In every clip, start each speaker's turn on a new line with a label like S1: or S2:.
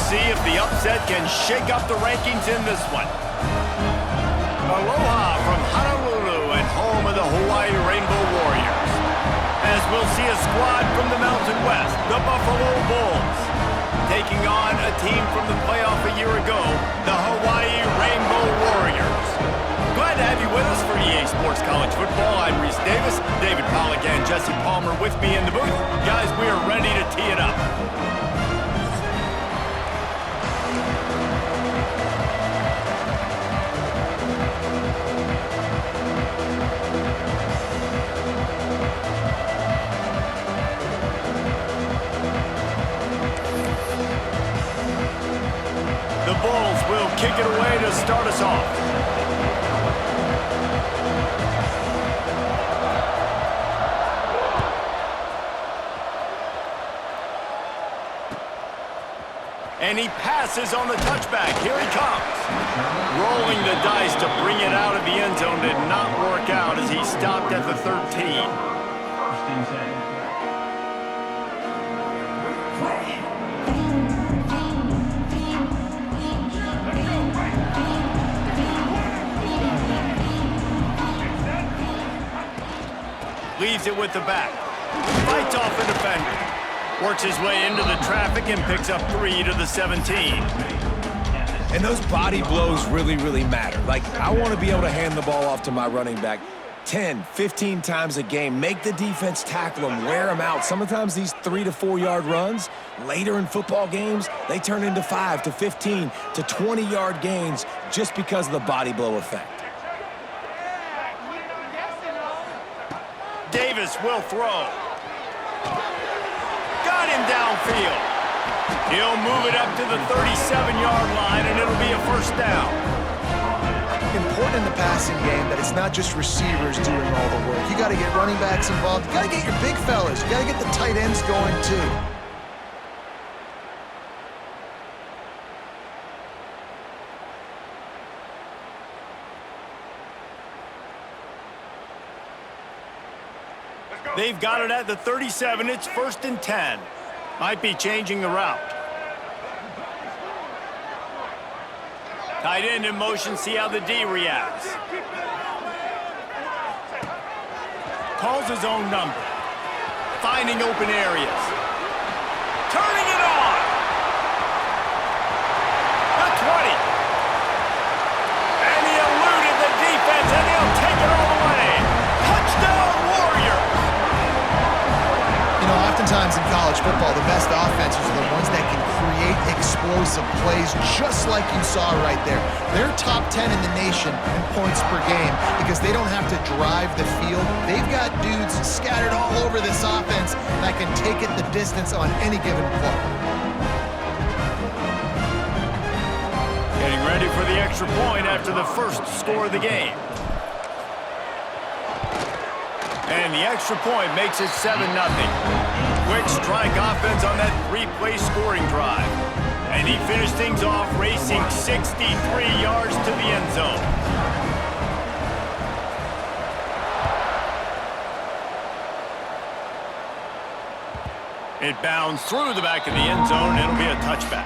S1: see if the upset can shake up the rankings in this one. Aloha from Honolulu and home of the Hawaii Rainbow Warriors. As we'll see a squad from the Mountain West, the Buffalo Bulls, taking on a team from the playoff a year ago, the Hawaii Rainbow Warriors. Glad to have you with us for EA Sports College Football. I'm Reese Davis, David Pollack and Jesse Palmer with me in the booth. Guys, we are ready to tee it up. The Bulls will kick it away to start us off. And he passes on the touchback. Here he comes. Rolling the dice to bring it out of the end zone did not work out as he stopped at the 13. Leaves it with the back. Fights off the defender. Works his way into the traffic and picks up 3 to the 17.
S2: And those body blows really matter. Like, I want to be able to hand the ball off to my running back 10, 15 times a game. Make the defense tackle them, wear them out. Sometimes these 3 to 4 yard runs, later in football games, they turn into 5 to 15 to 20 yard gains just because of the body blow effect.
S1: Davis will throw. Got him downfield. He'll move it up to the 37-yard line, and it'll be a first down.
S3: Important in the passing game that it's not just receivers doing all the work. You got to get running backs involved. You got to get your big fellas. You got to get the tight ends going, too.
S1: They've got it at the 37. It's 1st and 10. Might be changing the route. Tight end in motion. See how the D reacts. Calls his own number. Finding open areas. Turning it on. The 20. And he eluded the defense, and he'll take it all the way. Touchdown, Warriors.
S3: You know, oftentimes in college football, the best offenses are the ones that can create explosive plays, just like you saw right there. They're top 10 in the nation in points per game because they don't have to drive the field. They've got dudes scattered all over this offense that can take it the distance on any given play.
S1: Getting ready for the extra point after the first score of the game. And the extra point makes it 7-0. Quick strike offense on that 3-play scoring drive. And he finished things off racing 63 yards to the end zone. It bounds through the back of the end zone, and it'll be a touchback.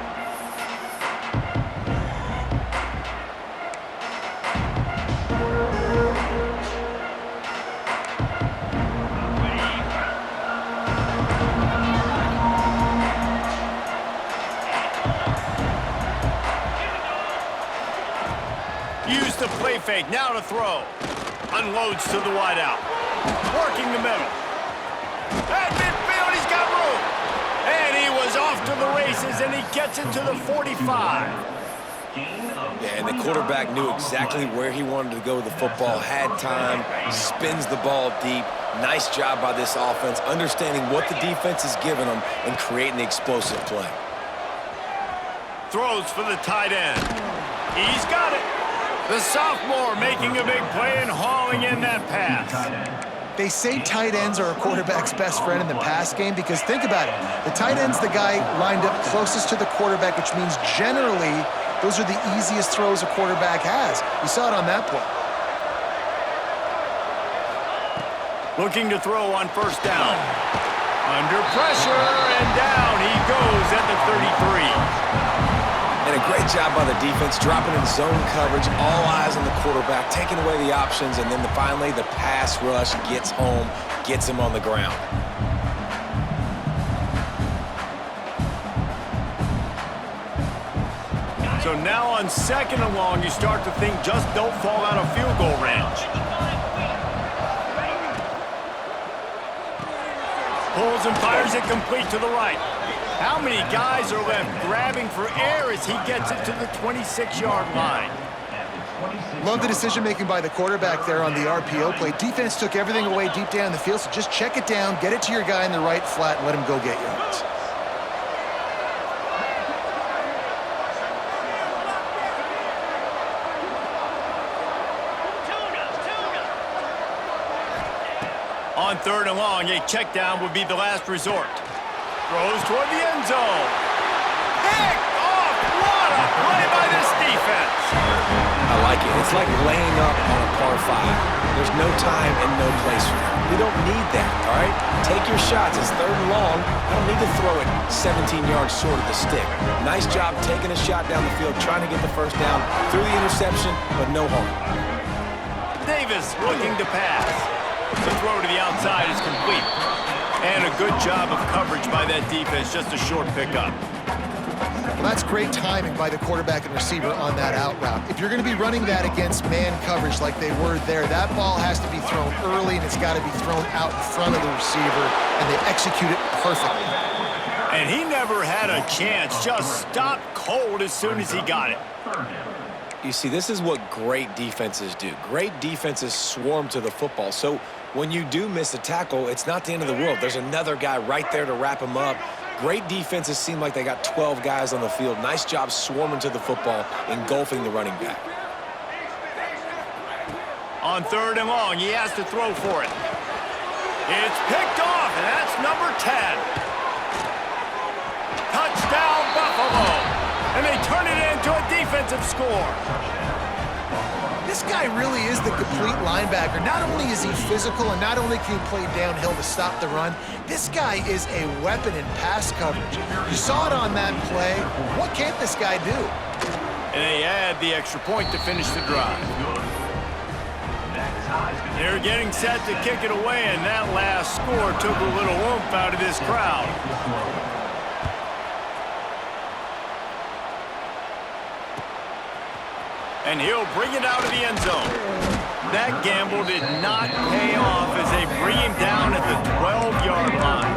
S1: Use the play fake, now to throw. Unloads to the wideout. Working the middle. At midfield, he's got room. And he was off to the races, and he gets it to the 45.
S2: Yeah, and the quarterback knew exactly where he wanted to go with the football, had time, spins the ball deep. Nice job by this offense, understanding what the defense is giving them and creating the explosive play.
S1: Throws for the tight end. He's got it. The sophomore making a big play and hauling in that pass.
S3: They say tight ends are a quarterback's best friend in the pass game because think about it. The tight end's the guy lined up closest to the quarterback, which means generally those are the easiest throws a quarterback has. You saw it on that play.
S1: Looking to throw on first down. Under pressure, and down he goes at the 33.
S2: job by the defense, dropping in zone coverage, all eyes on the quarterback, taking away the options, and then finally the pass rush gets home, gets him on the ground.
S1: So now on 2nd and long, you start to think just don't fall out of field goal range. Pulls and fires it complete to the right. How many guys are left grabbing for air as he gets it to the 26-yard line?
S3: Love the decision-making by the quarterback there on the RPO play. Defense took everything away deep down the field, so just check it down, get it to your guy in the right flat, and let him go get yards.
S1: On 3rd and long, a check down would be the last resort. Throws toward the end zone. Picked off! What a play by this defense!
S2: I like it. It's like laying up on a par 5. There's no time and no place for that. We don't need that, all right? Take your shots. It's 3rd and long. I don't need to throw it 17 yards short of the stick. Nice job taking a shot down the field, trying to get the first down through the interception, but no harm.
S1: Davis looking to pass. The throw to the outside is complete. And a good job of coverage by that defense, just a short pickup.
S3: Well, that's great timing by the quarterback and receiver on that out route. If you're going to be running that against man coverage like they were there, that ball has to be thrown early and it's got to be thrown out in front of the receiver, and they execute it perfectly.
S1: And he never had a chance, just stopped cold as soon as he got it.
S2: You see, this is what great defenses do. Great defenses swarm to the football. So when you do miss a tackle, it's not the end of the world. There's another guy right there to wrap him up. Great defenses seem like they got 12 guys on the field. Nice job swarming to the football, engulfing the running back.
S1: On 3rd and long, he has to throw for it. It's picked off, and that's number 10. Touchdown, Buffalo. And they turn it into a defensive score.
S3: This guy really is the complete linebacker. Not only is he physical and not only can he play downhill to stop the run, this guy is a weapon in pass coverage. You saw it on that play. What can't this guy do?
S1: And they add the extra point to finish the drive. They're getting set to kick it away, and that last score took a little oomph out of this crowd. And he'll bring it out of the end zone. That gamble did not pay off as they bring him down at the 12-yard line.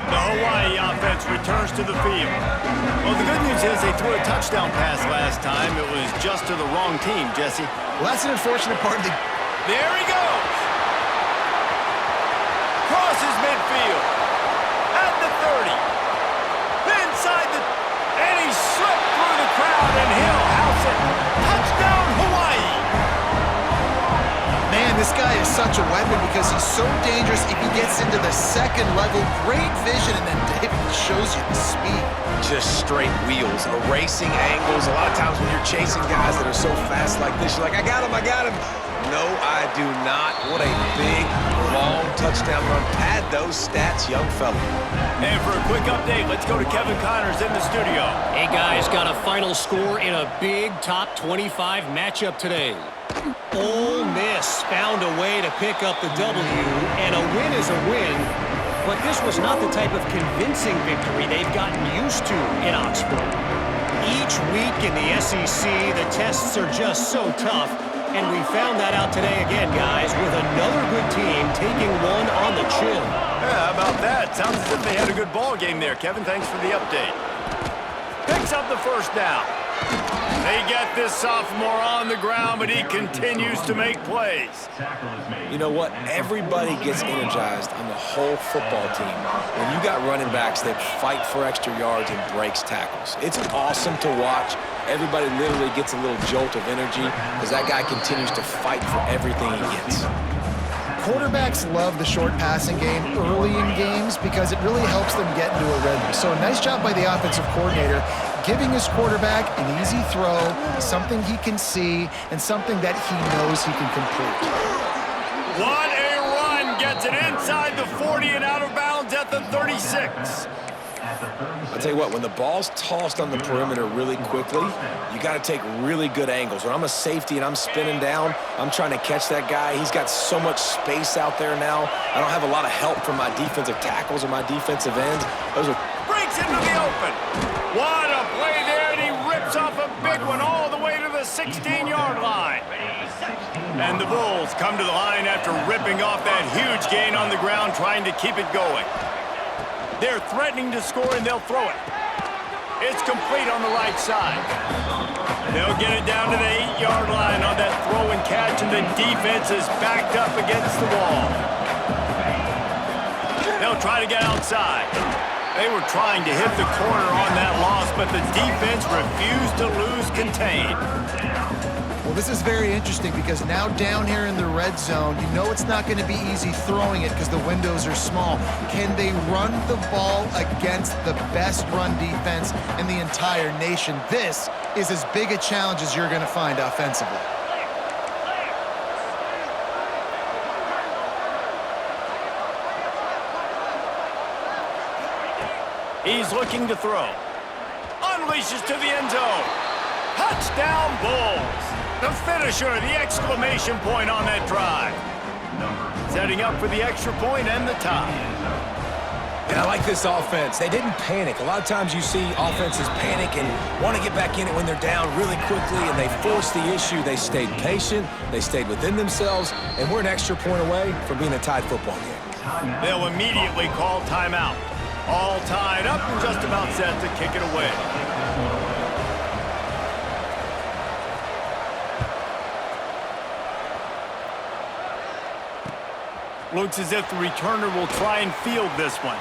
S1: The Hawaii offense returns to the field. Well, the good news is they threw a touchdown pass last time. It was just to the wrong team, Jesse.
S3: Well, that's an unfortunate part of the...
S1: There he goes! Crosses midfield. At the 30. Inside the... And he slipped through the crowd and he'll house it. Touchdown, Hawaii!
S3: Man, this guy is such a weapon because he's so dangerous if he gets into the second level. Great vision, and then David shows you the speed.
S2: Just straight wheels, erasing angles. A lot of times when you're chasing guys that are so fast like this, you're like, I got him, I got him. No, I do not. What a big, long touchdown run. Pad those stats, young fella.
S1: And for a quick update, let's go to Kevin Connors in the studio.
S4: Hey, guys, got a final score in a big top 25 matchup today. Ole Miss found a way to pick up the W, and a win is a win. But this was not the type of convincing victory they've gotten used to in Oxford. Each week in the SEC, the tests are just so tough. And we found that out today again, guys, with another good team taking one on the chin.
S1: Yeah, how about that? Sounds as if they had a good ball game there. Kevin, thanks for the update. Picks up the first down. They get this sophomore on the ground, but he continues to make plays.
S2: You know what? Everybody gets energized on the whole football team when you got running backs that fight for extra yards and breaks tackles. It's awesome to watch. Everybody literally gets a little jolt of energy because that guy continues to fight for everything he gets.
S3: Quarterbacks love the short passing game early in games because it really helps them get into a rhythm. So a nice job by the offensive coordinator giving his quarterback an easy throw, something he can see, and something that he knows he can complete.
S1: What a run! Gets it in 36.
S2: I'll tell you what, when the ball's tossed on the perimeter really quickly, you got to take really good angles. When I'm a safety and I'm spinning down, I'm trying to catch that guy. He's got so much space out there now. I don't have a lot of help from my defensive tackles or my defensive ends. Those are...
S1: Breaks into the open. What a play there, and he rips off a big one all the way to the 16-yard line. And the Bulls come to the line after ripping off that huge gain on the ground, trying to keep it going. They're threatening to score, and they'll throw it. It's complete on the right side. They'll get it down to the 8-yard line on that throw and catch, and the defense is backed up against the wall. They'll try to get outside. They were trying to hit the corner on that loss, but the defense refused to lose contain.
S3: Well, this is very interesting because now down here in the red zone, you know it's not going to be easy throwing it because the windows are small. Can they run the ball against the best run defense in the entire nation? This is as big a challenge as you're going to find offensively.
S1: He's looking to throw. Unleashes to the end zone. Touchdown, Bulls. The finisher, the exclamation point on that drive. Setting up for the extra point and the tie.
S2: And I like this offense. They didn't panic. A lot of times you see offenses panic and want to get back in it when they're down really quickly, and they forced the issue. They stayed patient. They stayed within themselves, and we're an extra point away from being a tied football game.
S1: They'll immediately call timeout. All tied up and just about set to kick it away. Looks as if the returner will try and field this one.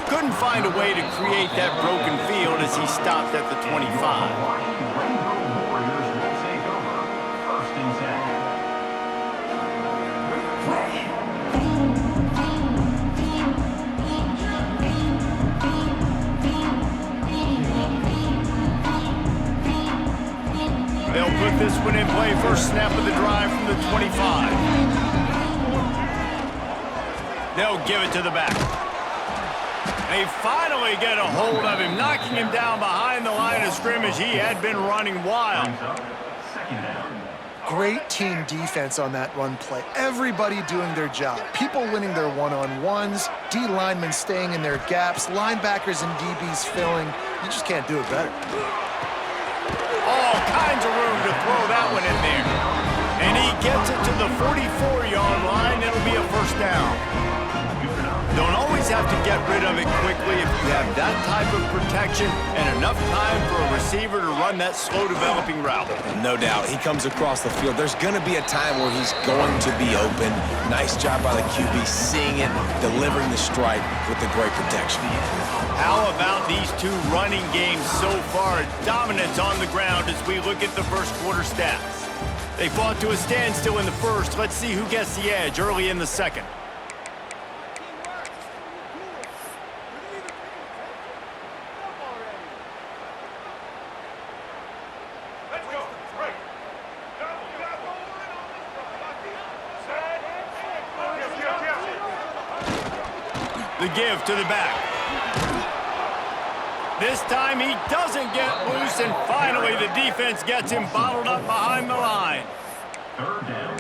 S1: Couldn't find a way to create that broken field as he stopped at the 25. They'll put this one in play first snap of the drive from the 25. They'll give it to the back. They finally get a hold of him, knocking him down behind the line of scrimmage. He had been running wild.
S3: Great team defense on that run play. Everybody doing their job. People winning their one-on-ones, D linemen staying in their gaps, linebackers and DBs filling. You just can't do it better.
S1: All kinds of room to throw that one in there. And he gets it to the 44-yard line. It'll be a first down. Don't always have to get rid of it quickly if you have that type of protection and enough time for a receiver to run that slow-developing route.
S2: No doubt. He comes across the field. There's going to be a time where he's going to be open. Nice job by the QB seeing it, delivering the strike with the great protection.
S1: How about these two running games so far? Dominance on the ground as we look at the first quarter stats. They fought to a standstill in the first. Let's see who gets the edge early in the second. The give to the back. This time he doesn't get loose, and finally the defense gets him bottled up behind the line.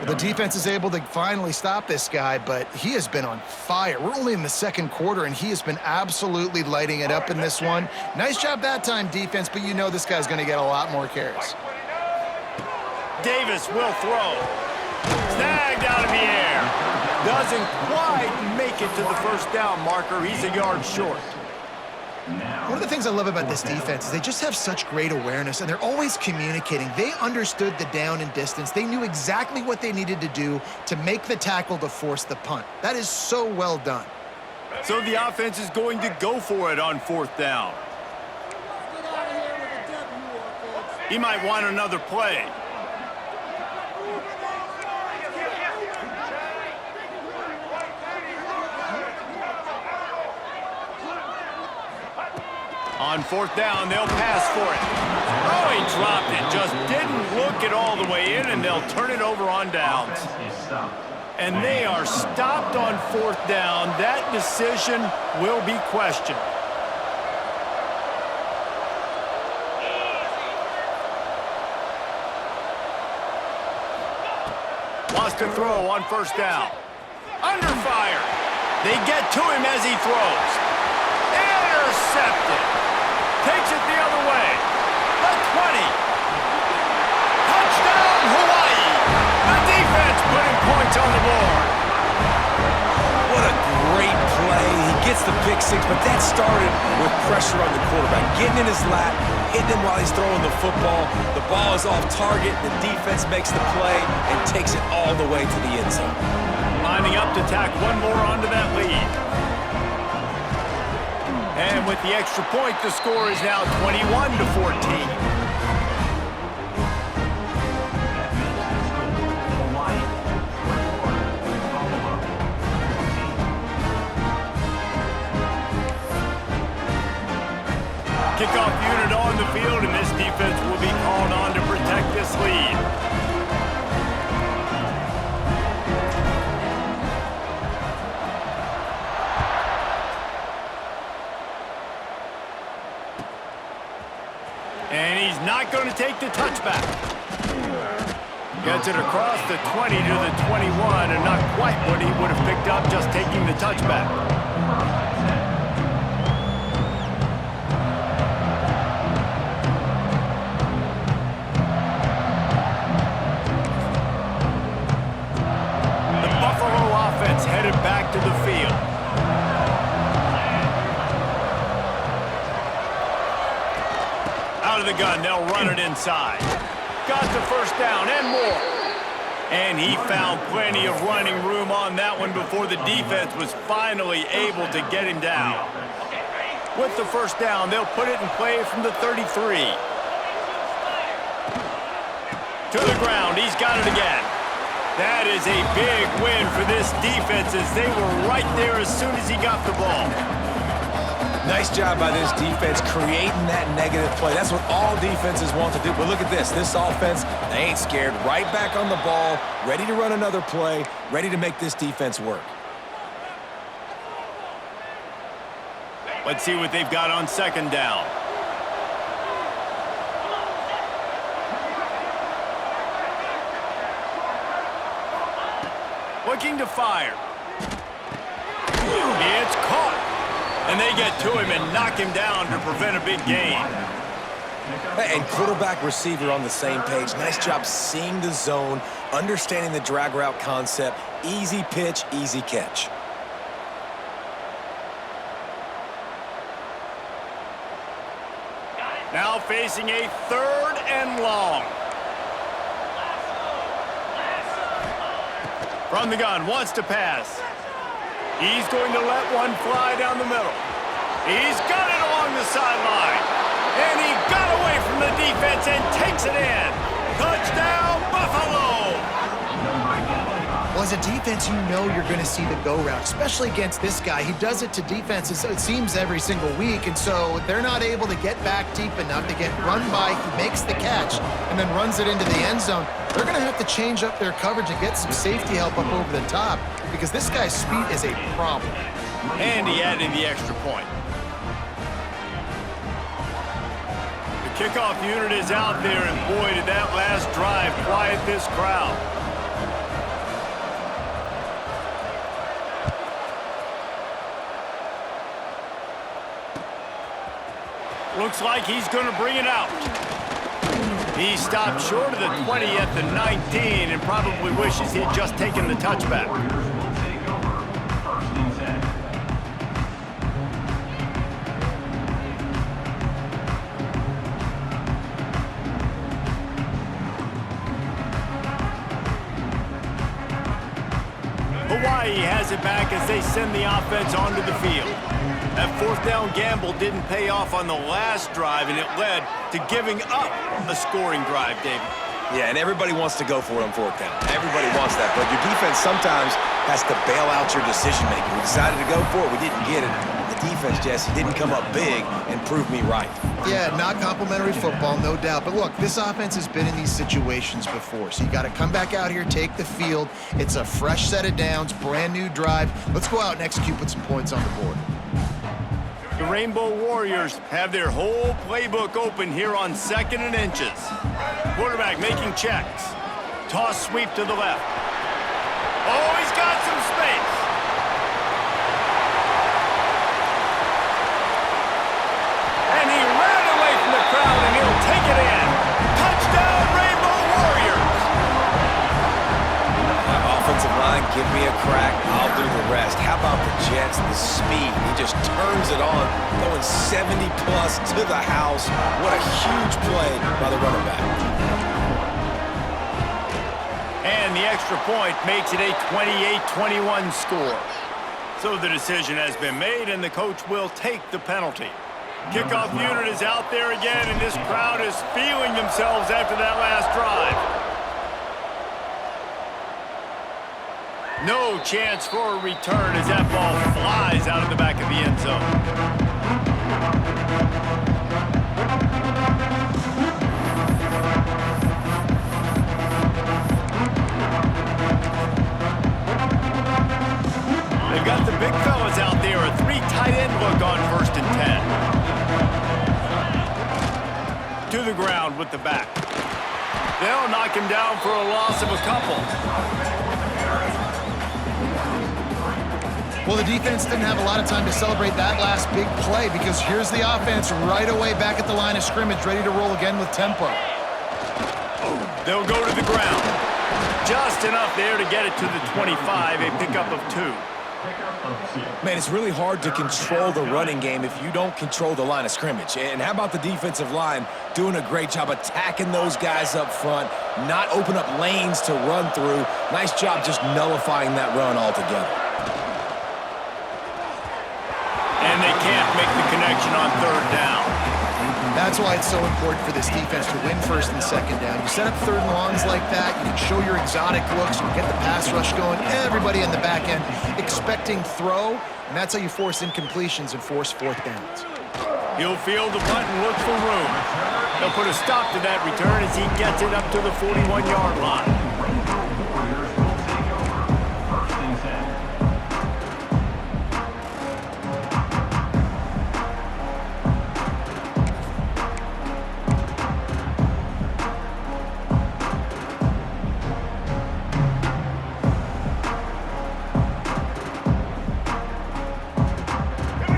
S3: The defense is able to finally stop this guy, but he has been on fire. We're only in the second quarter, and he has been absolutely lighting it up in this one. Nice job that time, defense, but you know this guy's going to get a lot more carries.
S1: Davis will throw. Snagged out of the air. Doesn't quite make it to the first down marker. He's a yard short.
S3: One of the things I love about this defense is they just have such great awareness, and they're always communicating. They understood the down and distance. They knew exactly what they needed to do to make the tackle to force the punt. That is so well done.
S1: So the offense is going to go for it on fourth down. He might want another play. On fourth down, they'll pass for it. Oh, he dropped it. Just didn't look it all the way in, and they'll turn it over on downs. And they are stopped on fourth down. That decision will be questioned. Wants to throw on first down. Under fire. They get to him as he throws. Intercepted. Takes it the other way. The 20. Touchdown, Hawaii. The defense putting points on the board.
S2: What a great play. He gets the pick six, but that started with pressure on the quarterback. Getting in his lap, hitting him while he's throwing the football. The ball is off target. The defense makes the play and takes it all the way to the end zone.
S1: Lining up to tack one more onto that lead. And with the extra point, the score is now 21-14. Kickoff unit on the field, and this defense will be called on to protect this lead. And he's not going to take the touchback. Gets it across the 20 to the 21, and not quite what he would have picked up just taking the touchback. Headed back to the field. Out of the gun, they'll run it inside. Got the first down and more. And he found plenty of running room on that one before the defense was finally able to get him down. With the first down, they'll put it in play from the 33. To the ground, he's got it again. That is a big win for this defense as they were right there as soon as he got the ball.
S2: Nice job by this defense creating that negative play. That's what all defenses want to do. But look at this. This offense, they ain't scared. Right back on the ball, ready to run another play, ready to make this defense work.
S1: Let's see what they've got on second down. Looking to fire. It's caught. And they get to him and knock him down to prevent a big gain.
S2: And quarterback receiver on the same page. Nice job seeing the zone, understanding the drag route concept. Easy pitch, easy catch.
S1: Now facing a third and long. From the gun, wants to pass. He's going to let one fly down the middle. He's got it along the sideline. And he got away from the defense and takes it in. Touchdown, Buffalo!
S3: Well, as a defense, you know you're going to see the go route, especially against this guy. He does it to defenses, it seems, every single week, and so they're not able to get back deep enough to get run by. He makes the catch and then runs it into the end zone. They're going to have to change up their coverage and get some safety help up over the top because this guy's speed is a problem.
S1: And he added the extra point. The kickoff unit is out there, and boy, did that last drive quiet this crowd. Looks like he's going to bring it out. He stopped short of the 20 at the 19 and probably wishes he'd just taken the touchback. Hawaii has it back as they send the offense onto the field. That fourth down gamble didn't pay off on the last drive, and it led to giving up a scoring drive, David.
S2: Yeah, and everybody wants to go for it on fourth down. Everybody wants that, but your defense sometimes has to bail out your decision-making. We decided to go for it. We didn't get it. The defense, Jesse, didn't come up big and prove me right.
S3: Yeah, not complimentary football, no doubt. But look, this offense has been in these situations before, so you got to come back out here, take the field. It's a fresh set of downs, brand new drive. Let's go out and execute with some points on the board.
S1: The Rainbow Warriors have their whole playbook open here on 2nd and inches. Quarterback making checks. Toss sweep to the left. Oh, he's got some space. And he ran away from the crowd, and he'll take it in. Touchdown, Rainbow Warriors.
S2: Offensive line, give me a crack. I'll do the rest. How about the Jets? The speed. He just turns it on, going 70-plus to the house. What a huge play by the running back.
S1: And the extra point makes it a 28-21 score. So the decision has been made, and the coach will take the penalty. Kickoff unit is out there again, and this crowd is feeling themselves after that last drive. No chance for a return as that ball flies out of the back of the end zone. They've got the big fellas out there, a 3 tight end look on 1st and 10. To the ground with the back. They'll knock him down for a loss of a couple.
S3: Well, the defense didn't have a lot of time to celebrate that last big play because here's the offense right away back at the line of scrimmage, ready to roll again with tempo.
S1: They'll go to the ground. Just enough there to get it to the 25, a pickup of 2.
S2: Man, it's really hard to control the running game if you don't control the line of scrimmage. And how about the defensive line doing a great job attacking those guys up front, not open up lanes to run through. Nice job just nullifying that run altogether.
S1: And they can't make the connection on 3rd down.
S3: That's why it's so important for this defense to win 1st and 2nd down. You set up 3rd and longs like that, you can show your exotic looks, you get the pass rush going, everybody in the back end expecting throw, and that's how you force incompletions and force 4th downs.
S1: He'll field the punt and look for room. They'll put a stop to that return as he gets it up to the 41-yard line.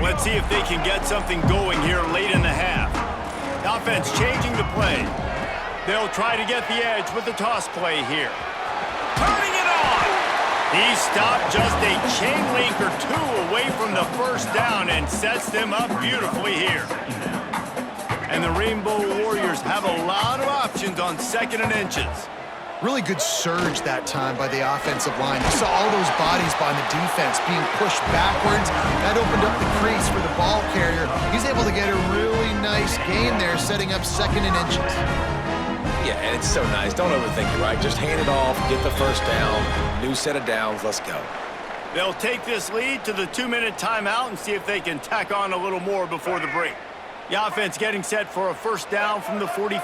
S1: Let's see if they can get something going here late in the half. The offense changing the play. They'll try to get the edge with the toss play here. Turning it on! He stopped just a chain link or 2 away from the 1st down and sets them up beautifully here. And the Rainbow Warriors have a lot of options on 2nd and inches.
S3: Really good surge that time by the offensive line. You saw all those bodies by the defense being pushed backwards. That opened up the crease for the ball carrier. He's able to get a really nice gain there, setting up 2nd and inches.
S2: Yeah, and it's so nice. Don't overthink it, right? Just hand it off, get the 1st down, new set of downs, let's go.
S1: They'll take this lead to the 2-minute timeout and see if they can tack on a little more before the break. The offense getting set for a 1st down from the 45.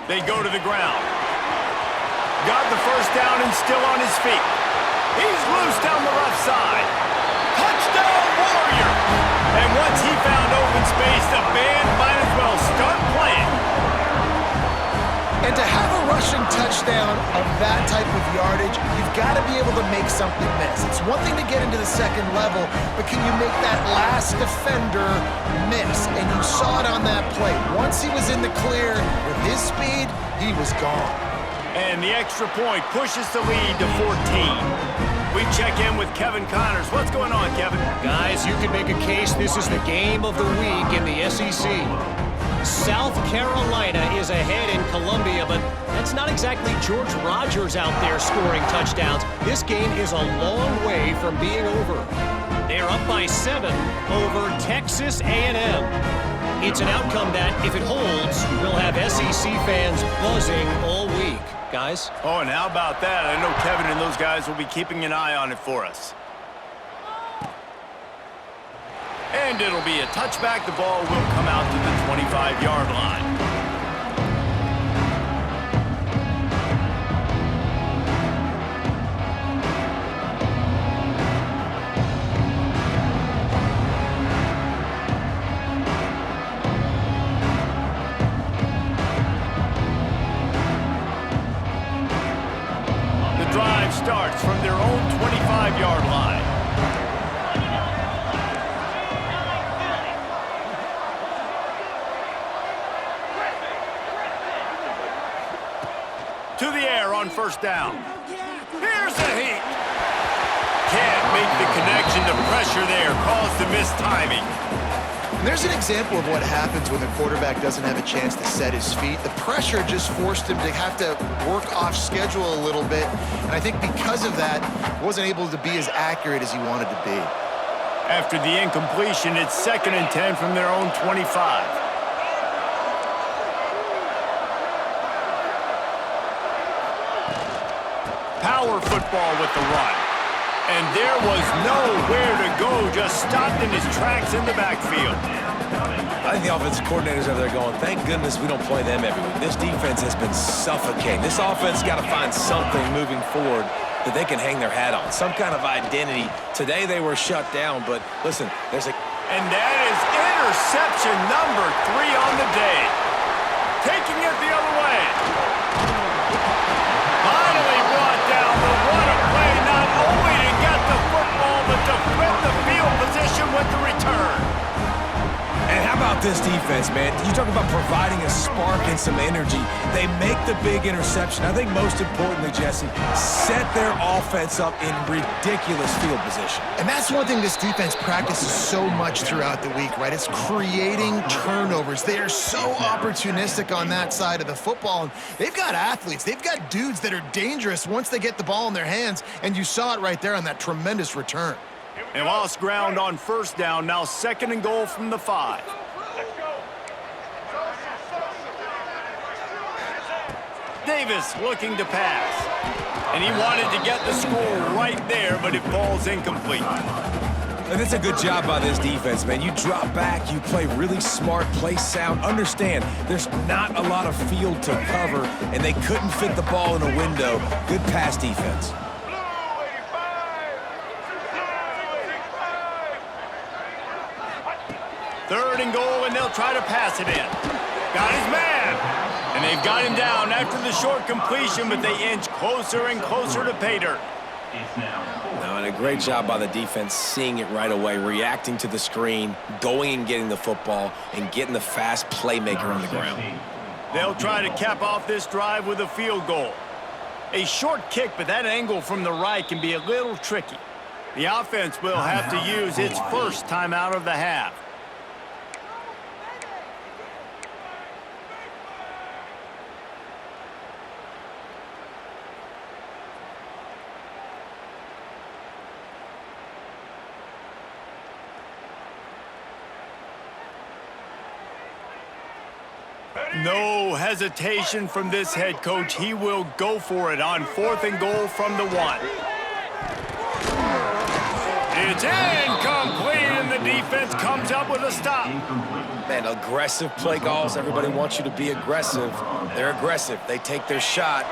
S1: They go to the ground. Got the 1st down and still on his feet. He's loose down the left side. Touchdown, Warriors! And once he found open space, the band might as well start playing.
S3: And to have a rushing touchdown of that type of yardage, you've got to be able to make something miss. It's one thing to get into the 2nd level, but can you make that last defender miss? And you saw it on that play. Once he was in the clear with his speed, he was gone.
S1: And the extra point pushes the lead to 14. We check in with Kevin Connors. What's going on, Kevin?
S4: Guys, you could make a case this is the game of the week in the SEC. South Carolina is ahead in Columbia, but that's not exactly George Rogers out there scoring touchdowns. This game is a long way from being over. They're up by 7 over Texas A&M. It's an outcome that, if it holds, will have SEC fans buzzing all week. Guys?
S1: Oh, and how about that? I know Kevin and those guys will be keeping an eye on it for us. And it'll be a touchback. The ball will come out to the 25-yard line. The drive starts from their own 25-yard line. To the air on first down. Here's the heat. Can't make the connection. The pressure there caused the missed timing.
S3: And there's an example of what happens when the quarterback doesn't have a chance to set his feet. The pressure just forced him to have to work off schedule a little bit. And I think because of that, wasn't able to be as accurate as he wanted to be.
S1: After the incompletion, it's 2nd and 10 from their own 25. Power football with the run. And there was nowhere to go, just stopped in his tracks in the backfield.
S2: I think the offensive coordinators over there going, thank goodness we don't play them every week. This defense has been suffocating. This offense got to find something moving forward that they can hang their hat on, some kind of identity. Today they were shut down, but listen, there's a...
S1: And that is interception number 3 on the day. Taking it the other way. Finally brought down the run play, not only to get the football, but to flip the field position with the return.
S2: And how about this defense, man? You talk about providing a spark and some energy. They make the big interception. I think most importantly, Jesse, set their offense up in ridiculous field position.
S3: And that's one thing this defense practices so much throughout the week, right? It's creating turnovers. They are so opportunistic on that side of the football. And they've got athletes. They've got dudes that are dangerous once they get the ball in their hands. And you saw it right there on that tremendous return.
S1: And lost ground on first down. Now 2nd and goal from the 5. Davis looking to pass. And he wanted to get the score right there, but it falls incomplete.
S2: And it's a good job by this defense, man. You drop back, you play really smart, play sound. Understand, there's not a lot of field to cover, and they couldn't fit the ball in a window. Good pass defense.
S1: Third and goal, and they'll try to pass it in. Got his man. And they've got him down after the short completion, but they inch closer and closer to pay dirt.
S2: No, and a great job by the defense seeing it right away, reacting to the screen, going and getting the football, and getting the fast playmaker on the ground.
S1: They'll try to cap off this drive with a field goal. A short kick, but that angle from the right can be a little tricky. The offense will have to use its first timeout of the half. No hesitation from this head coach. He will go for it on 4th and goal from the 1. It's incomplete, and the defense comes up with a stop.
S2: Man, aggressive play calls. Everybody wants you to be aggressive. They're aggressive. They take their shot.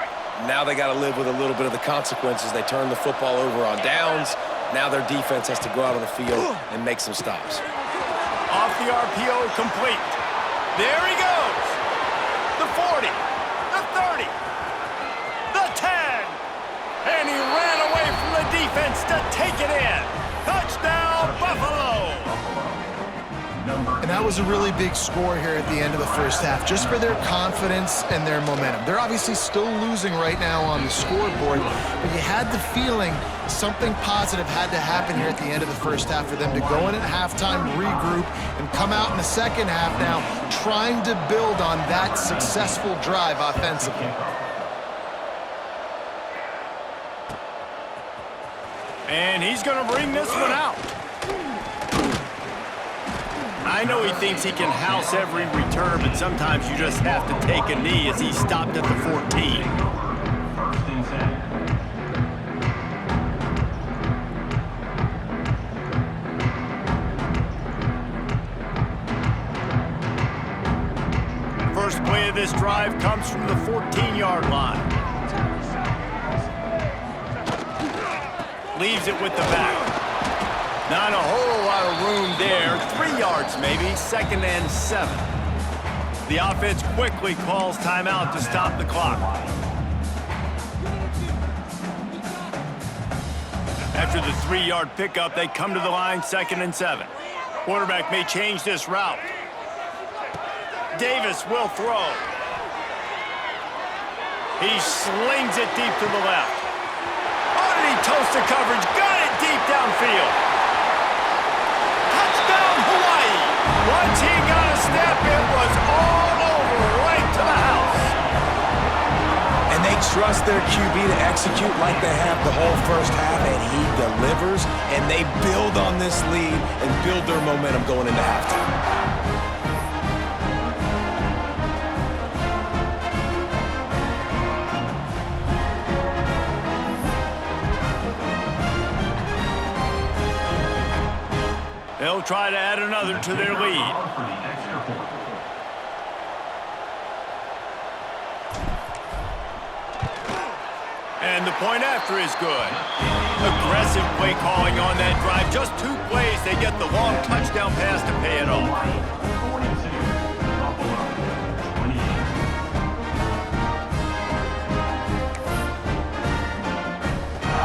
S2: Now they got to live with a little bit of the consequences. They turn the football over on downs. Now their defense has to go out on the field and make some stops.
S1: Off the RPO, complete. There he goes. The 40, the 30, the 10. And he ran away from the defense to take it in. Touchdown, Buffalo.
S3: And that was a really big score here at the end of the first half, just for their confidence and their momentum. They're obviously still losing right now on the scoreboard, but you had the feeling something positive had to happen here at the end of the first half for them to go in at halftime, regroup, and come out in the second half now trying to build on that successful drive offensively.
S1: And he's going to bring this one out. I know he thinks he can house every return, but sometimes you just have to take a knee as he stopped at the 14. First play of this drive comes from the 14-yard line. Leaves it with the back. Not a whole lot of room there. 3 yards maybe, 2nd and 7. The offense quickly calls timeout to stop the clock. After the 3-yard pickup, they come to the line, 2nd and 7. Quarterback may change this route. Davis will throw. He slings it deep to the left. Oh, and he toasts the coverage. Got it deep downfield. Touchdown, Hawaii. Once he got a step, it was all over, right to the house.
S2: And they trust their QB to execute like they have the whole first half, and he delivers, and they build on this lead and build their momentum going into halftime.
S1: They'll try to add another to their lead. And the point after is good. Aggressive play calling on that drive. Just 2 plays, they get the long touchdown pass to pay it off.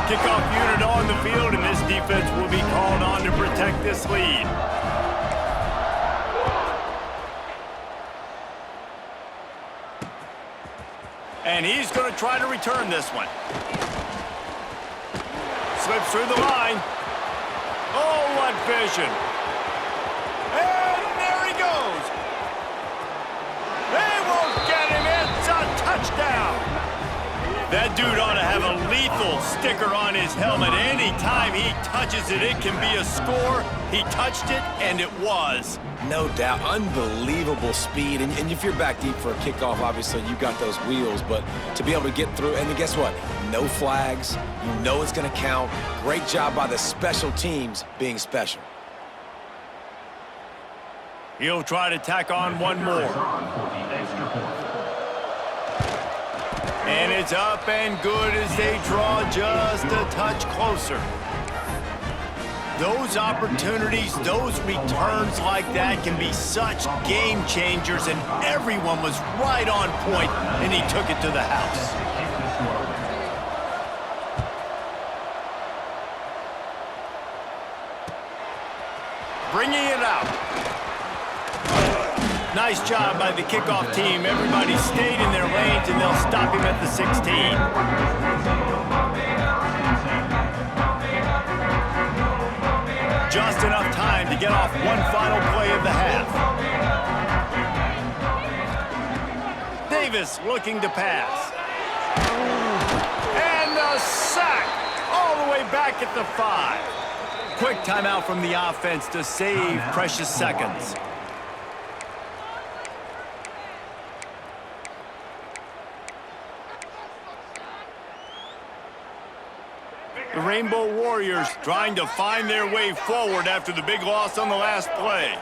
S1: Kickoff unit on the field, and this defense will be called on to protect this lead. And he's going to try to return this one. Slips through the line. Oh, what vision. And there he goes. They won't get him. It's a touchdown. That dude ought to have a lethal sticker on his helmet. Anytime he touches it, it can be a score. He touched it, and it was.
S2: No doubt. Unbelievable speed. And if you're back deep for a kickoff, obviously you got those wheels. But to be able to get through, and guess what? No flags. You know it's going to count. Great job by the special teams being special.
S1: He'll try to tack on one more. And it's up and good as they draw just a touch closer. Those opportunities, those returns like that can be such game changers, and everyone was right on point, and he took it to the house. Bringing it out. Nice job by the kickoff team. Everybody stayed in their lanes, and they'll stop him at the 16. Just enough time to get off one final play of the half. Davis looking to pass. And the sack all the way back at the 5. Quick timeout from the offense to save precious seconds. The Rainbow Warriors trying to find their way forward after the big loss on the last play.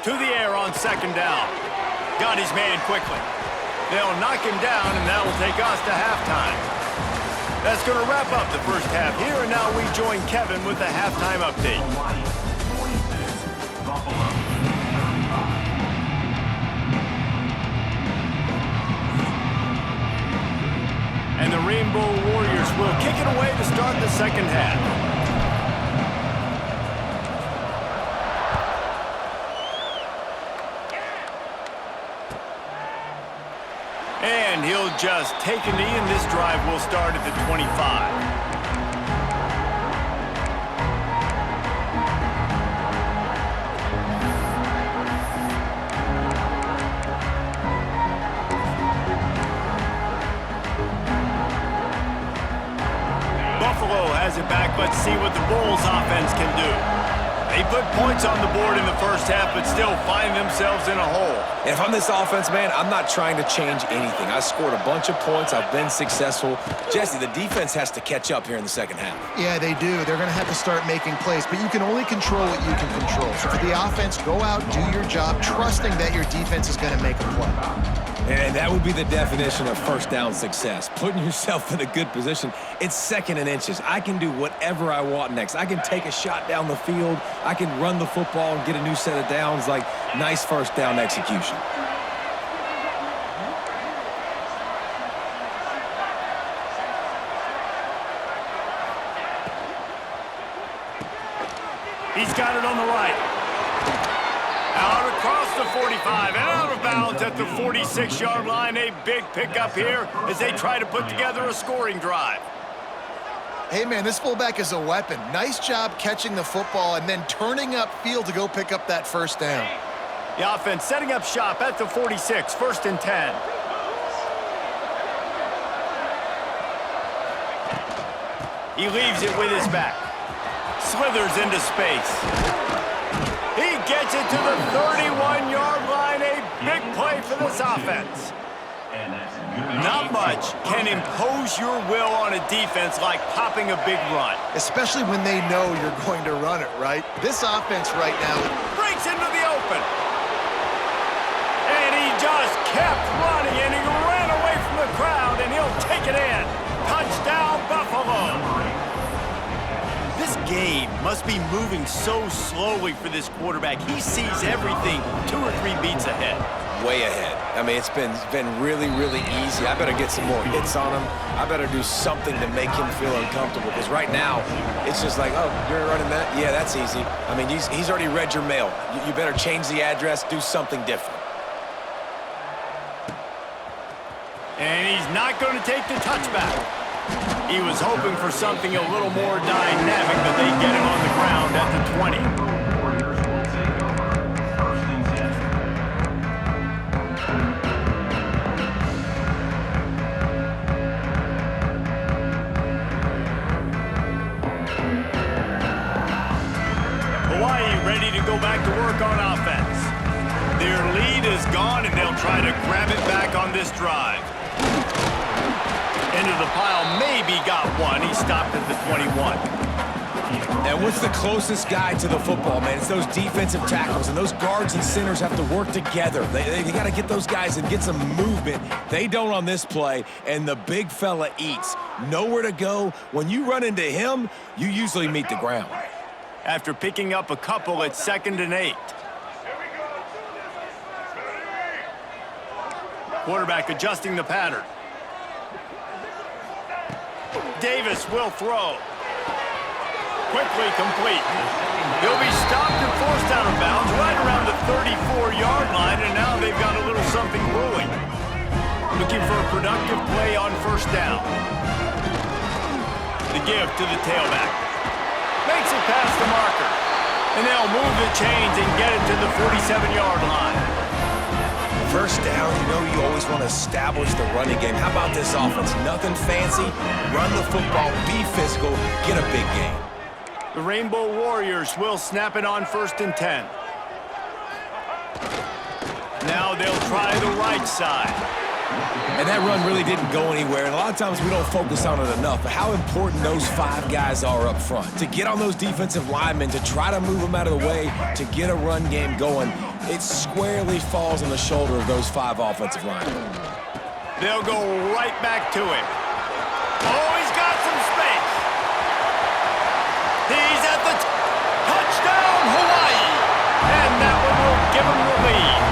S1: To the air on 2nd down. Got his man quickly. They'll knock him down, and that will take us to halftime. That's going to wrap up the first half here, and now we join Kevin with the halftime update. And the Rainbow Warriors will kick it away to start the second half. And he'll just take a knee, and this drive will start at the 25. Buffalo has it back. Let's see what the Bulls offense can do. They put points on the board in the first half, but still find themselves in a hole.
S2: And if I'm this offense, man, I'm not trying to change anything. I scored a bunch of points. I've been successful. Jesse, the defense has to catch up here in the second half.
S3: Yeah, they do. They're going to have to start making plays, but you can only control what you can control. So for the offense, go out, do your job, trusting that your defense is going to make a play.
S2: And that would be the definition of first down success, putting yourself in a good position. It's second and inches. I can do whatever I want next. I can take a shot down the field. I can run the football and get a new set of downs. Like, nice first down execution.
S1: He's got it on the right. Out across the 45 and out of bounds at the 46-yard line. A big pickup here as they try to put together a scoring drive.
S3: Hey, man, this fullback is a weapon. Nice job catching the football and then turning upfield to go pick up that first down.
S1: The offense setting up shop at the 46, 1st and 10. He leaves it with his back. Slithers into space. He gets it to the 31-yard line. A big play for this offense. Not much can impose your will on a defense like popping a big run.
S3: Especially when they know you're going to run it, right? This offense right now
S1: Breaks into the open. And he just kept running, and he ran away from the crowd, and he'll take it in. Touchdown, Buffalo. This game must be moving so slowly for this quarterback. He sees everything 2 or 3 beats ahead.
S2: Way ahead. I mean, it's been really, really easy. I better get some more hits on him. I better do something to make him feel uncomfortable, because right now, it's just like, oh, you're running that? Yeah, that's easy. I mean, he's already read your mail. You better change the address, do something different.
S1: And he's not going to take the touchback. He was hoping for something a little more dynamic, but they get him on the ground at the 20. Hawaii ready to go back to work on offense. Their lead is gone, and they'll try to grab it back on this drive. Into the pile, maybe got one. He stopped at the 21.
S2: And what's the closest guy to the football, man? It's those defensive tackles, and those guards and centers have to work together. They got to get those guys and get some movement. They don't on this play, and the big fella eats. Nowhere to go. When you run into him, you usually meet the ground.
S1: After picking up a couple, it's 2nd and 8. Quarterback adjusting the pattern. Davis will throw. Quickly complete. He'll be stopped and forced out of bounds right around the 34-yard line, and now they've got a little something brewing. Looking for a productive play on 1st down. The give to the tailback. Makes it past the marker. And they'll move the chains and get it to the 47-yard line.
S2: First down, you know you always want to establish the running game. How about this offense? Nothing fancy. Run the football, be physical, get a big game.
S1: The Rainbow Warriors will snap it on 1st and 10. Now they'll try the right side.
S2: And that run really didn't go anywhere, and a lot of times we don't focus on it enough, but how important those 5 guys are up front. To get on those defensive linemen, to try to move them out of the way, to get a run game going, it squarely falls on the shoulder of those 5 offensive linemen.
S1: They'll go right back to him. Oh, he's got some space. He's at the touchdown, Hawaii. And that one will give him the lead.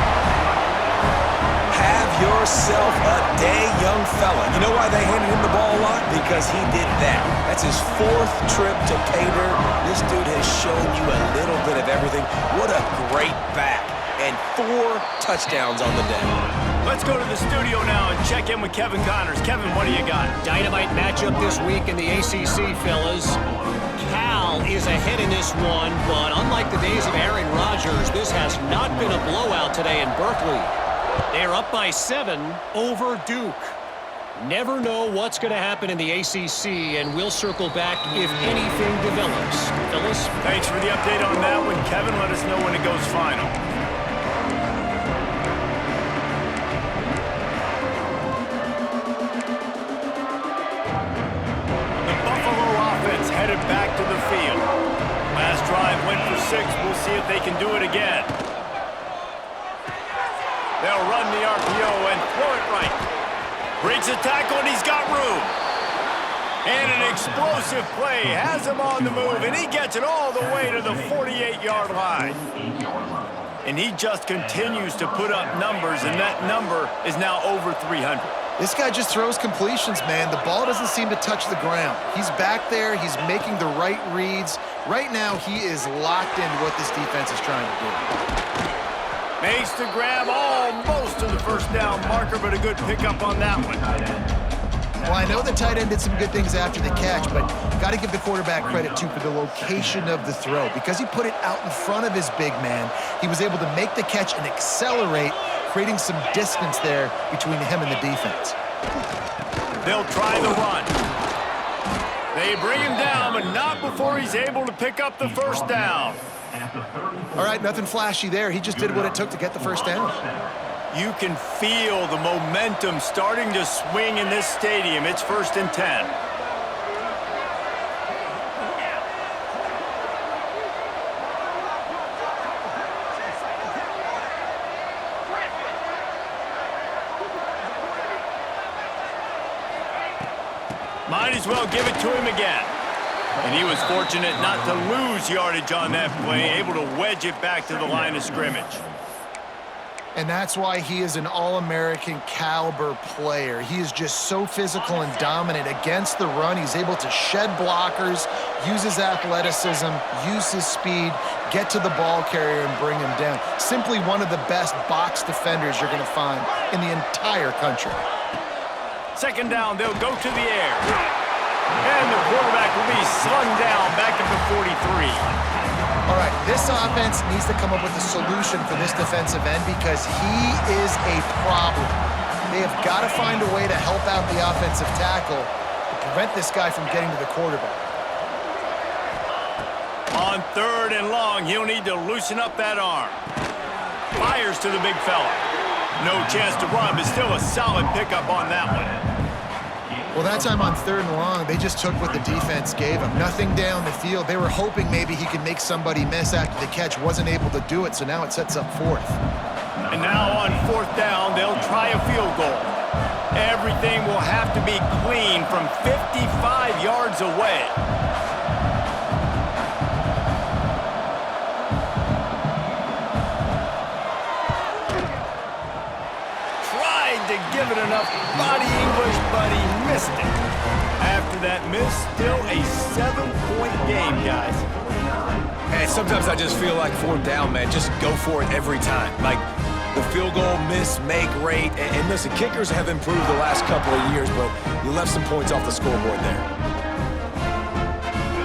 S2: Have yourself a day, young fella. You know why they handed him the ball a lot? Because he did that. That's his 4th trip to pay dirt. This dude has shown you a little bit of everything. What a great back. And 4 touchdowns on the day.
S1: Let's go to the studio now and check in with Kevin Connors. Kevin, what do you got?
S4: Dynamite matchup this week in the ACC, fellas. Cal is ahead in this one, but unlike the days of Aaron Rodgers, this has not been a blowout today in Berkeley. They're up by 7 over Duke. Never know what's going to happen in the ACC, and we'll circle back if anything develops. Phyllis?
S1: Thanks for the update on that one, Kevin. Let us know when it goes final. The Buffalo offense headed back to the field. Last drive went for 6. We'll see if they can do it again. They'll run the RPO and throw it right. Breaks a tackle, and he's got room. And an explosive play has him on the move, and he gets it all the way to the 48-yard line. And he just continues to put up numbers, and that number is now over 300.
S3: This guy just throws completions, man. The ball doesn't seem to touch the ground. He's back there. He's making the right reads. Right now, he is locked into what this defense is trying to do.
S1: Makes the grab almost to the first down marker, but a good pickup on that one.
S3: Well, I know the tight end did some good things after the catch, but got to give the quarterback credit, too, for the location of the throw. Because he put it out in front of his big man, he was able to make the catch and accelerate, creating some distance there between him and the defense.
S1: They'll try the run. They bring him down, but not before he's able to pick up the first down.
S3: All right, nothing flashy there. He just did what it took to get the first down.
S1: You can feel the momentum starting to swing in this stadium. It's 1st and 10. Might as well give it to him again. And he was fortunate not to lose yardage on that play, able to wedge it back to the line of scrimmage.
S3: And that's why he is an All-American caliber player. He is just so physical and dominant against the run. He's able to shed blockers, use his athleticism, use his speed, get to the ball carrier and bring him down. Simply one of the best box defenders you're going to find in the entire country.
S1: 2nd down, they'll go to the air. And the quarterback will be slung down back at the 43.
S3: All right, this offense needs to come up with a solution for this defensive end because he is a problem. They have got to find a way to help out the offensive tackle to prevent this guy from getting to the quarterback.
S1: On 3rd and long, he'll need to loosen up that arm. Fires to the big fella. No chance to run, but still a solid pickup on that one.
S3: Well, that time on 3rd and long, they just took what the defense gave him. Nothing down the field. They were hoping maybe he could make somebody miss after the catch. Wasn't able to do it, so now it sets up 4th.
S1: And now on 4th down, they'll try a field goal. Everything will have to be clean from 55 yards away. To give it enough body English, but he missed it. After that miss, still a 7-point game, guys.
S2: And sometimes I just feel like 4th down, man, just go for it every time. Like the field goal, miss, make, rate. And listen, kickers have improved the last couple of years, but you left some points off the scoreboard there.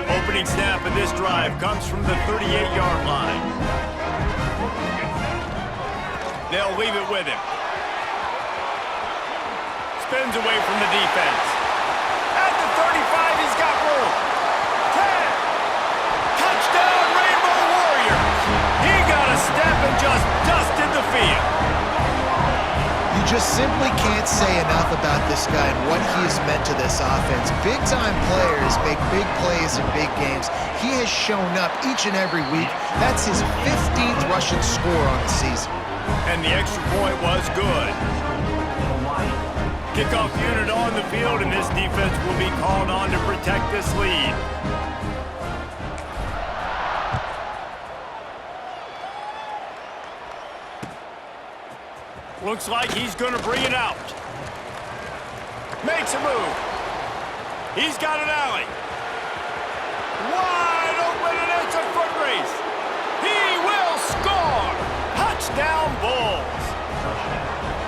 S1: Opening snap of this drive comes from the 38-yard line. They'll leave it with him. Spins away from the defense. At the 35, he's got room. 10. Touchdown, Rainbow Warriors. He got a step and just dusted the field.
S3: You just simply can't say enough about this guy and what he has meant to this offense. Big-time players make big plays in big games. He has shown up each and every week. That's his 15th rushing score on the season.
S1: And the extra point was good. Kickoff unit on the field, and this defense will be called on to protect this lead. Looks like he's going to bring it out. Makes a move. He's got an alley. Wide open, and it's a foot race. He will score. Touchdown, Bulls.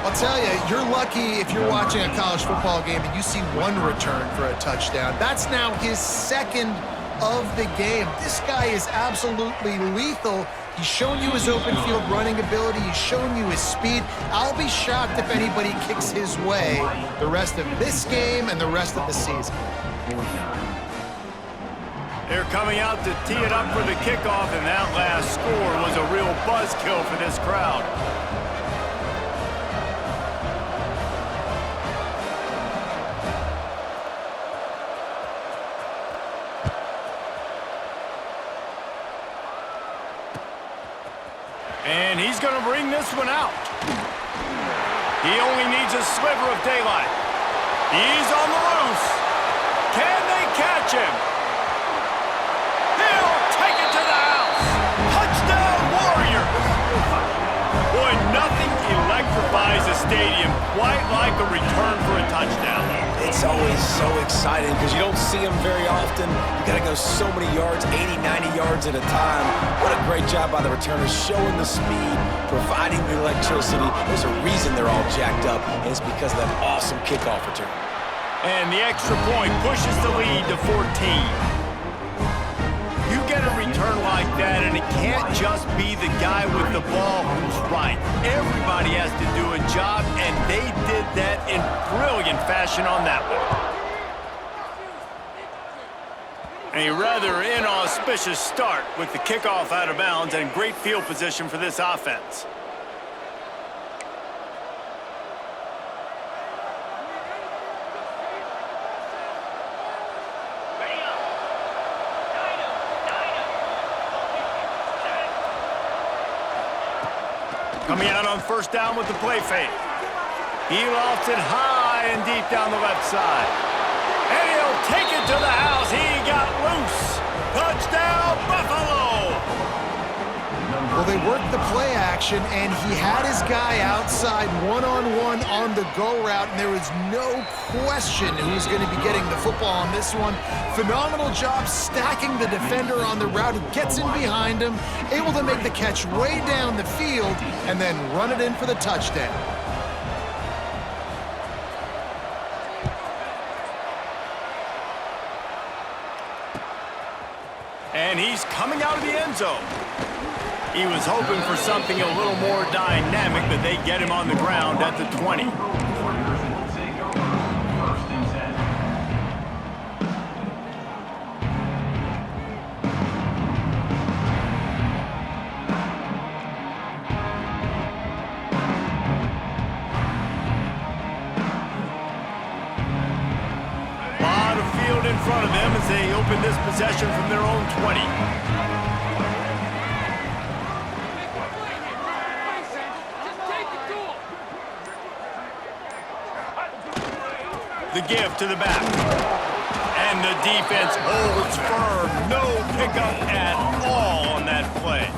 S3: I'll tell you, you're lucky if you're watching a college football game and you see one return for a touchdown. That's now his 2nd of the game. This guy is absolutely lethal He's shown you his open field running ability. He's shown you his speed. I'll be shocked if anybody kicks his way the rest of this game and the rest of the season.
S1: They're coming out to tee it up for the kickoff, and that last score was a real buzzkill for this crowd. And he's going to bring this one out. He only needs a sliver of daylight. He's on the loose. Can they catch him? He'll take it to the house. Touchdown, Warriors. Boy, nothing electrifies a stadium quite like a return for a touchdown.
S2: It's always so exciting because you don't see them very often. You got to go so many yards, 80, 90 yards at a time. What a great job by the returners, showing the speed, providing the electricity. There's a reason they're all jacked up, and it's because of that awesome kickoff return.
S1: And the extra point pushes the lead to 14. You get a return like that, and it can't just be the guy with the ball who's right. Everybody has to do a job, and they did that in brilliant fashion on that one. A rather inauspicious start with the kickoff out of bounds and great field position for this offense. Coming out on first down with the play fake. He lofts it high and deep down the left side. And he'll take it to the house. He got loose. Touchdown, Buffalo!
S3: Well, they worked the play action, and he had his guy outside one-on-one on the go route, and there was no question who's going to be getting the football on this one. Phenomenal job stacking the defender on the route, who gets in behind him, able to make the catch way down the field, and then run it in for the touchdown.
S1: And he's coming out of the end zone. He was hoping for something a little more dynamic, but they get him on the ground at the 20. Lot of field in front of them as they open this possession from their own 20. The give to the back. And the defense holds firm. No pickup at all on that play.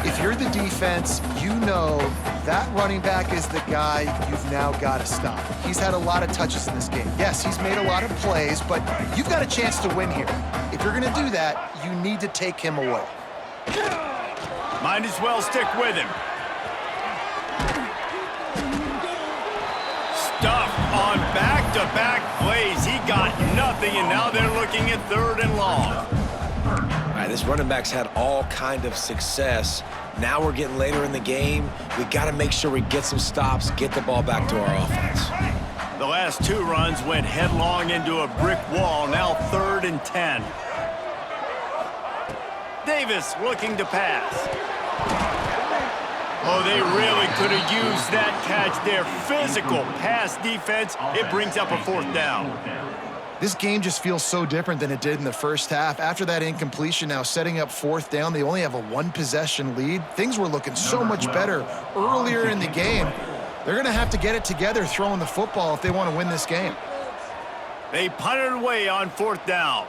S3: If you're the defense, you know that running back is the guy you've now got to stop. He's had a lot of touches in this game. Yes, he's made a lot of plays, but you've got a chance to win here. If you're going to do that, you need to take him away.
S1: Might as well stick with him. Stuff on back-to-back plays. He got nothing, and now they're looking at third and long.
S2: All right, this running back's had all kind of success. Now we're getting later in the game. We got to make sure we get some stops, get the ball back to our offense.
S1: The last two runs went headlong into a brick wall. Now 3rd and 10. Davis looking to pass. Oh, they really could have used that catch there. Physical pass defense. It brings up a 4th down.
S3: This game just feels so different than it did in the first half. After that incompletion, now setting up 4th down, they only have a 1-possession lead. Things were looking so much better earlier in the game. They're going to have to get it together throwing the football if they want to win this game.
S1: They punted away on 4th down.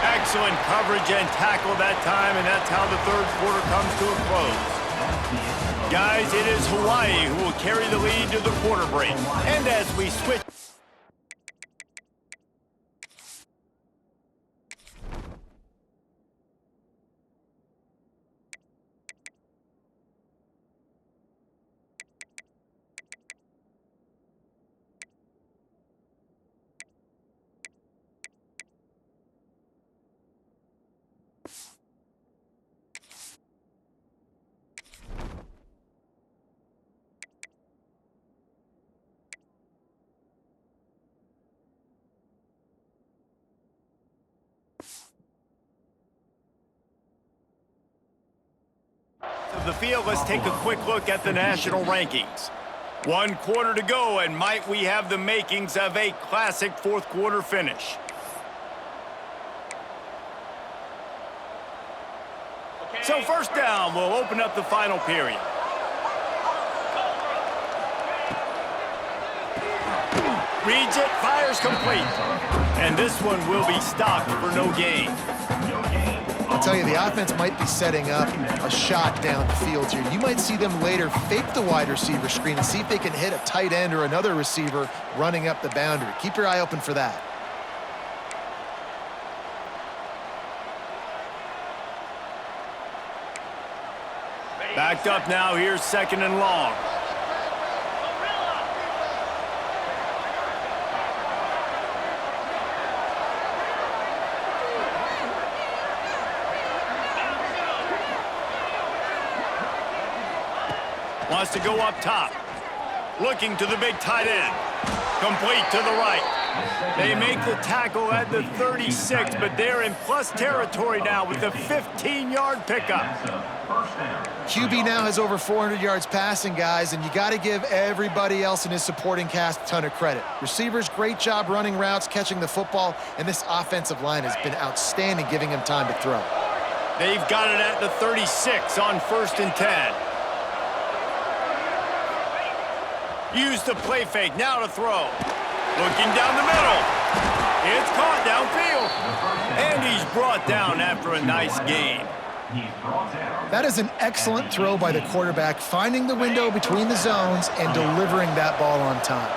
S1: Excellent coverage and tackle that time, and that's how the 3rd quarter comes to a close. Guys, it is Hawaii who will carry the lead to the quarter break. And as we switch... of the field, let's take a quick look at the national rankings. 1 quarter to go, and might we have the makings of a classic fourth quarter finish. So first down, we'll open up the final period. Reads it, fires complete. And this one will be stopped for no gain.
S3: I'll tell you, the offense might be setting up a shot down the field here. You might see them later fake the wide receiver screen and see if they can hit a tight end or another receiver running up the boundary. Keep your eye open for that.
S1: Backed up now, here's 2nd and long. Wants to go up top. Looking to the big tight end. Complete to the right. They make the tackle at the 36, but they're in plus territory now with a 15-yard pickup.
S3: QB now has over 400 yards passing, guys, and you got to give everybody else in his supporting cast a ton of credit. Receivers, great job running routes, catching the football, and this offensive line has been outstanding, giving him time to throw.
S1: They've got it at the 36 on 1st and 10. Use the play fake, now to throw. Looking down the middle. It's caught downfield. And he's brought down after a nice gain.
S3: That is an excellent throw by the quarterback, finding the window between the zones and delivering that ball on time.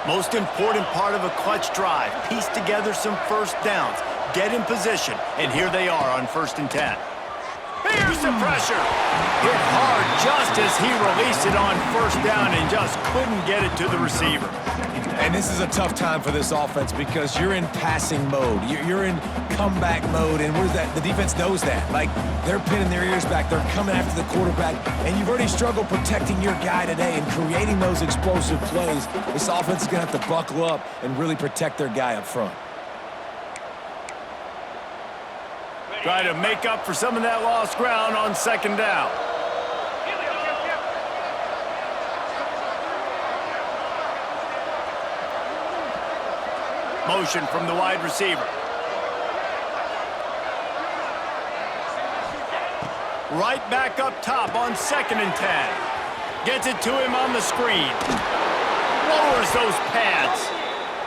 S1: Most important part of a clutch drive. Piece together some first downs. Get in position. And here they are on 1st and 10. Here's the pressure. Hit hard just as he released it on 1st down and just couldn't get it to the receiver.
S2: And this is a tough time for this offense because you're in passing mode. You're in comeback mode, and the defense knows that. Like, they're pinning their ears back. They're coming after the quarterback, and you've already struggled protecting your guy today and creating those explosive plays. This offense is going to have to buckle up and really protect their guy up front.
S1: Try to make up for some of that lost ground on 2nd down. Motion from the wide receiver. Right back up top on 2nd and 10. Gets it to him on the screen. Lowers those pads.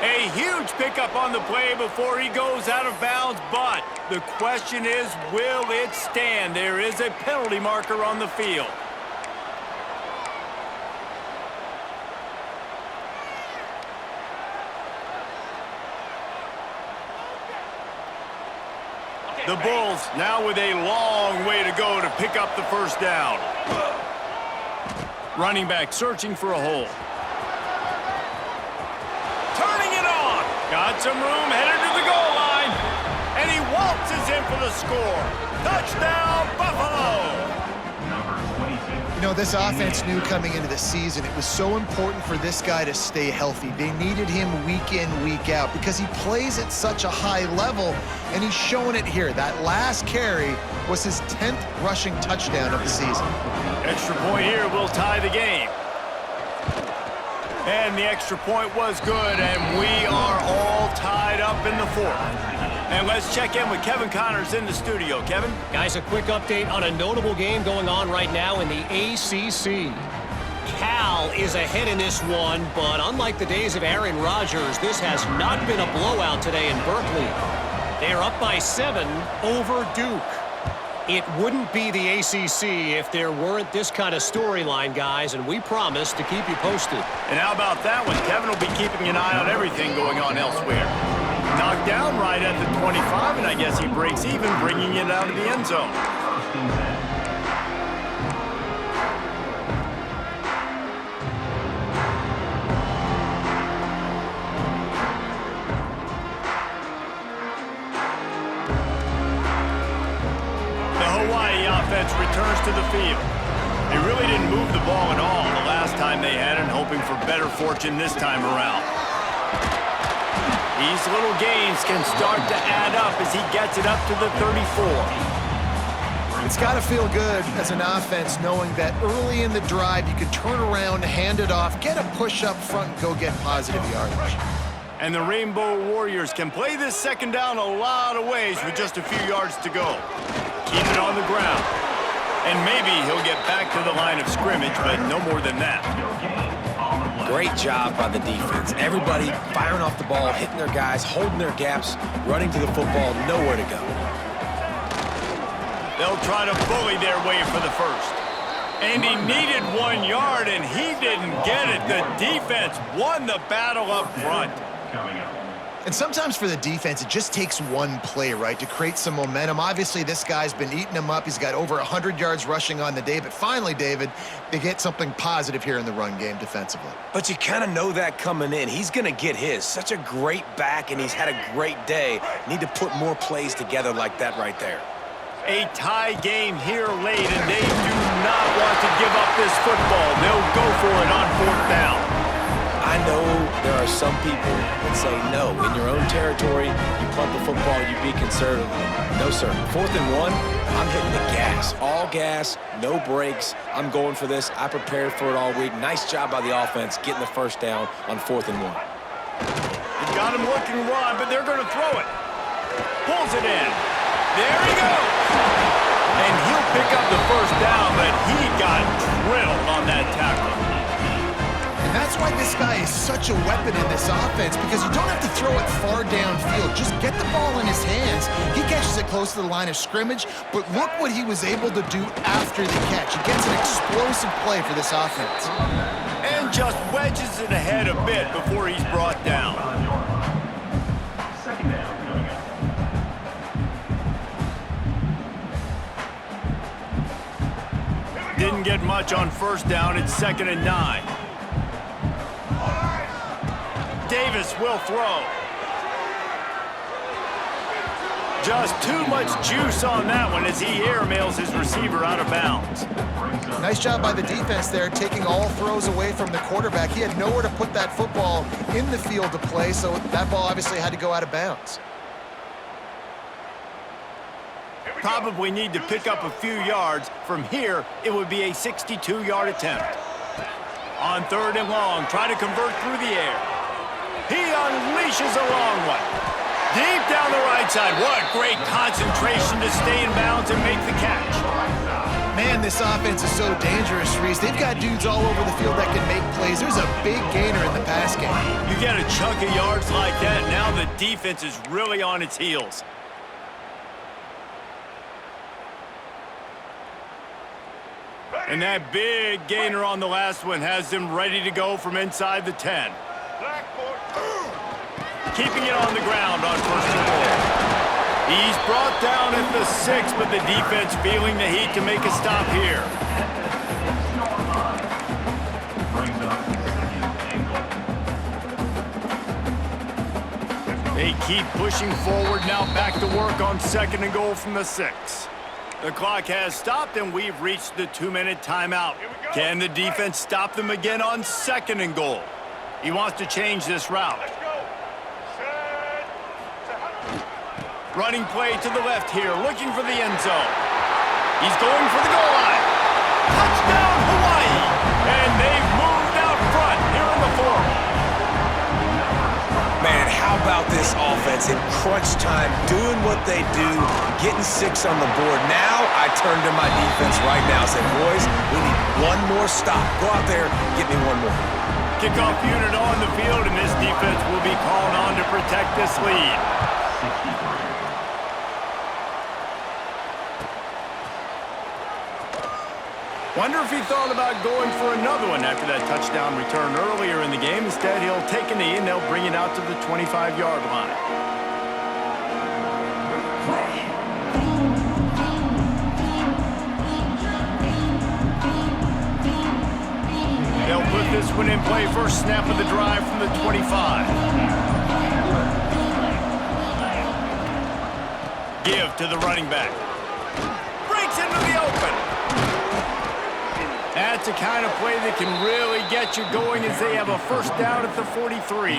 S1: A huge pickup on the play before he goes out of bounds, but the question is, will it stand? There is a penalty marker on the field. The Bulls now with a long way to go to pick up the 1st down. Running back searching for a hole. Turning it on. Got some room, headed to the goal line. And he waltzes in for the score. Touchdown, Buffalo!
S3: You know, this offense knew coming into the season it was so important for this guy to stay healthy. They needed him week in, week out because he plays at such a high level, and he's showing it here. That last carry was his 10th rushing touchdown of the season.
S1: Extra point here will tie the game. And the extra point was good, and we are all tied up in the 4th. And let's check in with Kevin Connors in the studio. Kevin?
S4: Guys, a quick update on a notable game going on right now in the ACC. Cal is ahead in this one, but unlike the days of Aaron Rodgers, this has not been a blowout today in Berkeley. They're up by 7 over Duke. It wouldn't be the ACC if there weren't this kind of storyline, guys, and we promise to keep you posted.
S1: And how about that one? Kevin will be keeping an eye on everything going on elsewhere. Knocked down right at the 25, and I guess he breaks even, bringing it out of the end zone. The Hawaii offense returns to the field. They really didn't move the ball at all the last time they had it, hoping for better fortune this time around. These little gains can start to add up as he gets it up to the 34.
S3: It's got to feel good as an offense knowing that early in the drive you can turn around, hand it off, get a push up front, and go get positive yardage.
S1: And the Rainbow Warriors can play this second down a lot of ways with just a few yards to go. Keep it on the ground. And maybe he'll get back to the line of scrimmage, but no more than that.
S2: Great job by the defense. Everybody firing off the ball, hitting their guys, holding their gaps, running to the football, nowhere to go.
S1: They'll try to bully their way for the first. And he needed 1 yard, and he didn't get it. The defense won the battle up front.
S3: And sometimes for the defense, it just takes one play, right, to create some momentum. Obviously, this guy's been eating them up. He's got over 100 yards rushing on the day. But finally, David, they get something positive here in the run game defensively.
S2: But you kind of know that coming in. He's going to get his. Such a great back, and he's had a great day. Need to put more plays together like that right there.
S1: A tie game here late, and they do not want to give up this football. They'll go for it on 4th down.
S2: I know there are some people that say, no, in your own territory, you punt the football, you be conservative. No, sir. 4th and 1, I'm hitting the gas. All gas, no brakes. I'm going for this. I prepared for it all week. Nice job by the offense getting the first down on 4th and 1.
S1: You got him looking run, but they're going to throw it. Pulls it in. There he goes. And he'll pick up the first down, but he got drilled on that tackle.
S3: And that's why this guy is such a weapon in this offense, because you don't have to throw it far downfield. Just get the ball in his hands. He catches it close to the line of scrimmage, but look what he was able to do after the catch. He gets an explosive play for this offense.
S1: And just wedges it ahead a bit before he's brought down. Didn't get much on first down. It's 2nd and 9. Davis will throw. Just too much juice on that one as he airmails his receiver out of bounds.
S3: Nice job by the defense there, taking all throws away from the quarterback. He had nowhere to put that football in the field to play, so that ball obviously had to go out of bounds.
S1: Probably need to pick up a few yards. From here, it would be a 62-yard attempt. On 3rd and long, try to convert through the air. He unleashes a long one. Deep down the right side. What great concentration to stay in bounds and make the catch.
S3: Man, this offense is so dangerous, Reese. They've got dudes all over the field that can make plays. There's a big gainer in the pass game.
S1: You get a chunk of yards like that, now the defense is really on its heels. And that big gainer on the last one has them ready to go from inside the 10. Keeping it on the ground on 1st and goal. He's brought down at the 6, but the defense feeling the heat to make a stop here. They keep pushing forward, now back to work on 2nd and goal from the 6. The clock has stopped, and we've reached the 2-minute timeout. Can the defense stop them again on 2nd and goal? He wants to change this route. Running play to the left here, looking for the end zone. He's going for the goal line. Touchdown, Hawaii! And they've moved out front here in the 4th.
S2: Man, how about this offense in crunch time, doing what they do, getting 6 on the board. Now I turn to my defense right now and say, boys, we need one more stop. Go out there, get me one more.
S1: Kickoff unit on the field, and this defense will be called on to protect this lead. Wonder if he thought about going for another one after that touchdown return earlier in the game. Instead, he'll take a knee, and they'll bring it out to the 25-yard line. They'll put this one in play. First snap of the drive from the 25. Give to the running back. Breaks into the open. That's the kind of play that can really get you going as they have a first down at the 43.